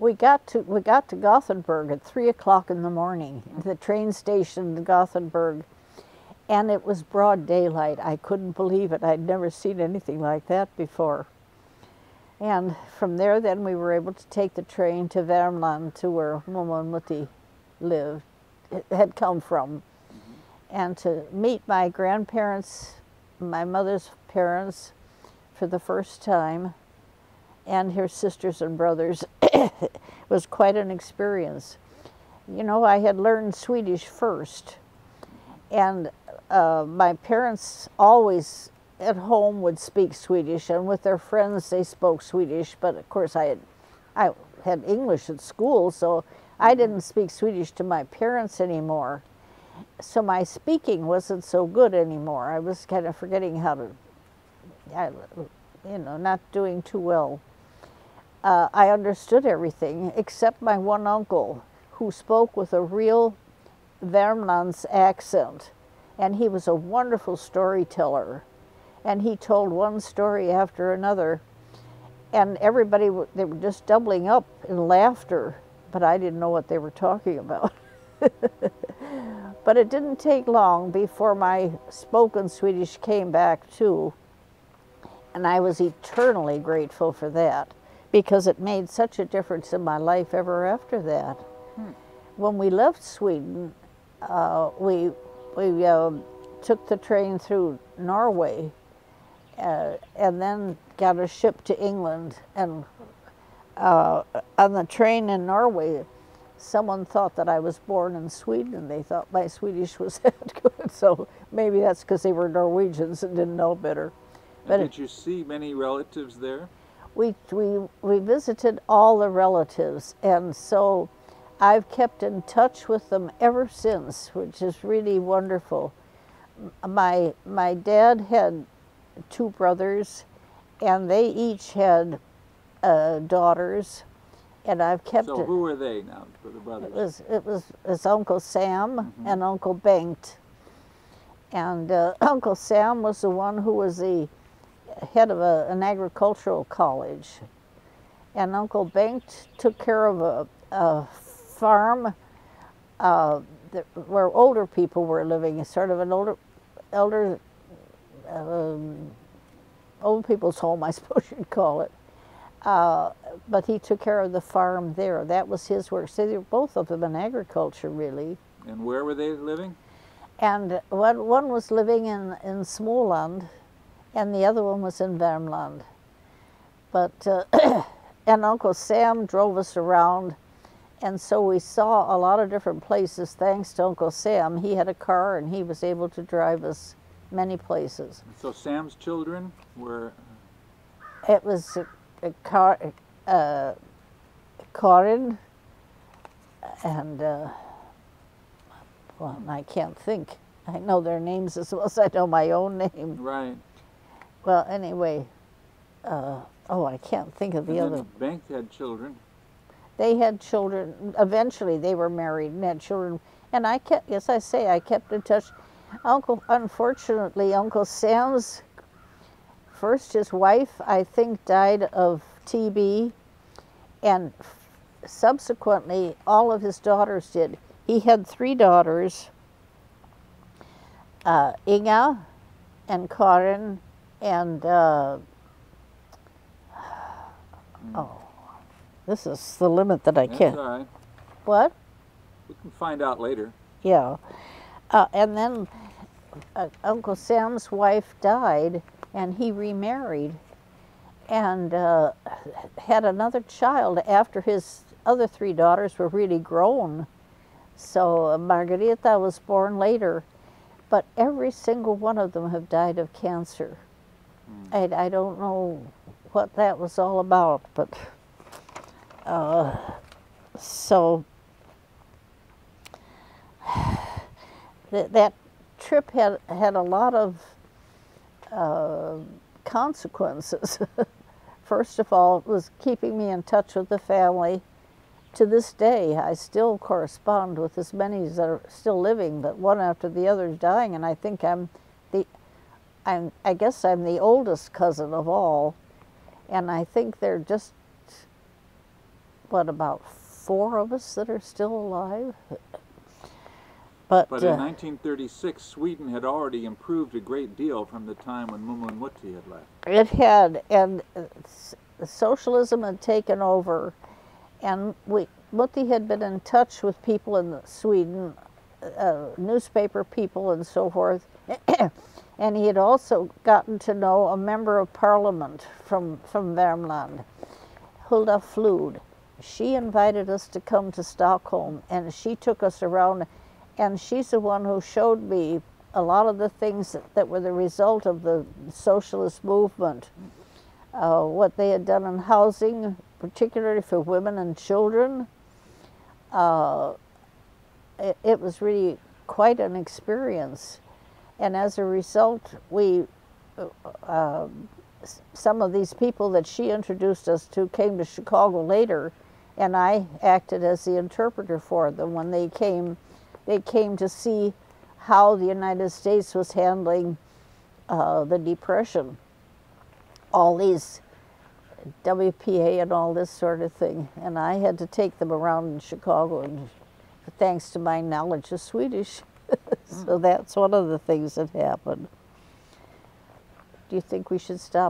We got to Gothenburg at 3 o'clock in the morning, the train station in Gothenburg, and it was broad daylight. I couldn't believe it. I'd never seen anything like that before. And from there, then we were able to take the train to Värmland, to where Mumma and Mutti lived, had come from, and to meet my grandparents, my mother's parents, for the first time, and her sisters and brothers. It was quite an experience. You know, I had learned Swedish first, and my parents always at home would speak Swedish, and with their friends they spoke Swedish, but of course I had English at school, so I didn't speak Swedish to my parents anymore. So my speaking wasn't so good anymore. I was kind of forgetting how to, you know, not doing too well. I understood everything except my one uncle, who spoke with a real Värmlands accent, and he was a wonderful storyteller, and he told one story after another, and everybody, they were just doubling up in laughter, but I didn't know what they were talking about. But it didn't take long before my spoken Swedish came back too, and I was eternally grateful for that, because it made such a difference in my life ever after that. When we left Sweden, we took the train through Norway, and then got a ship to England. And on the train in Norway, someone thought that I was born in Sweden, and they thought my Swedish was that good. So maybe that's because they were Norwegians and didn't know better. But did you see many relatives there? We visited all the relatives, and so I've kept in touch with them ever since, which is really wonderful. My dad had 2 brothers, and they each had daughters, and I've kept. So who were they now, for the brothers? It was Uncle Sam and Uncle Bengt, and Uncle Sam was the one who was the head of an agricultural college, and Uncle Bengt took care of a farm where older people were living, sort of an old people's home, I suppose you'd call it. But he took care of the farm there. That was his work. So they were both of them in agriculture, really. And where were they living? And one was living in Småland, and the other one was in Värmland. But, and Uncle Sam drove us around, and so we saw a lot of different places thanks to Uncle Sam. He had a car, and he was able to drive us many places. So Sam's children were? It was Karin, and, well, I can't think. I know their names as well as I know my own name. Right. Well, anyway, I can't think of the other. Bengt had children. They had children. Eventually, they were married and had children. And I kept, as I say, I kept in touch. Unfortunately, Uncle Sam's, first his wife, I think, died of TB, and subsequently, all of his daughters did. He had 3 daughters, Inga and Karin, and this is the limit that I can't. That's all right. What? We can find out later. Yeah. And then Uncle Sam's wife died, and he remarried and had another child after his other 3 daughters were really grown. So Margarita was born later, but every single one of them have died of cancer. I don't know what that was all about, but so that trip had a lot of consequences. First of all, it was keeping me in touch with the family. To this day, I still correspond with as many that are still living, but one after the other is dying, and I think I guess I'm the oldest cousin of all, and I think they're just what, about 4 of us that are still alive. But in 1936, Sweden had already improved a great deal from the time when Mutti had left. it had, and socialism had taken over, and Mutti had been in touch with people in Sweden, newspaper people and so forth, and he had also gotten to know a member of parliament from Värmland, Hulda Flod. She invited us to come to Stockholm, and she took us around, and she's the one who showed me a lot of the things that were the result of the socialist movement, what they had done in housing, particularly for women and children. It was really quite an experience, and as a result, some of these people that she introduced us to came to Chicago later, and I acted as the interpreter for them when they came. They came to see how the United States was handling the Depression, all these WPA and all this sort of thing, and I had to take them around in Chicago, and thanks to my knowledge of Swedish. So that's one of the things that happened. Do you think we should stop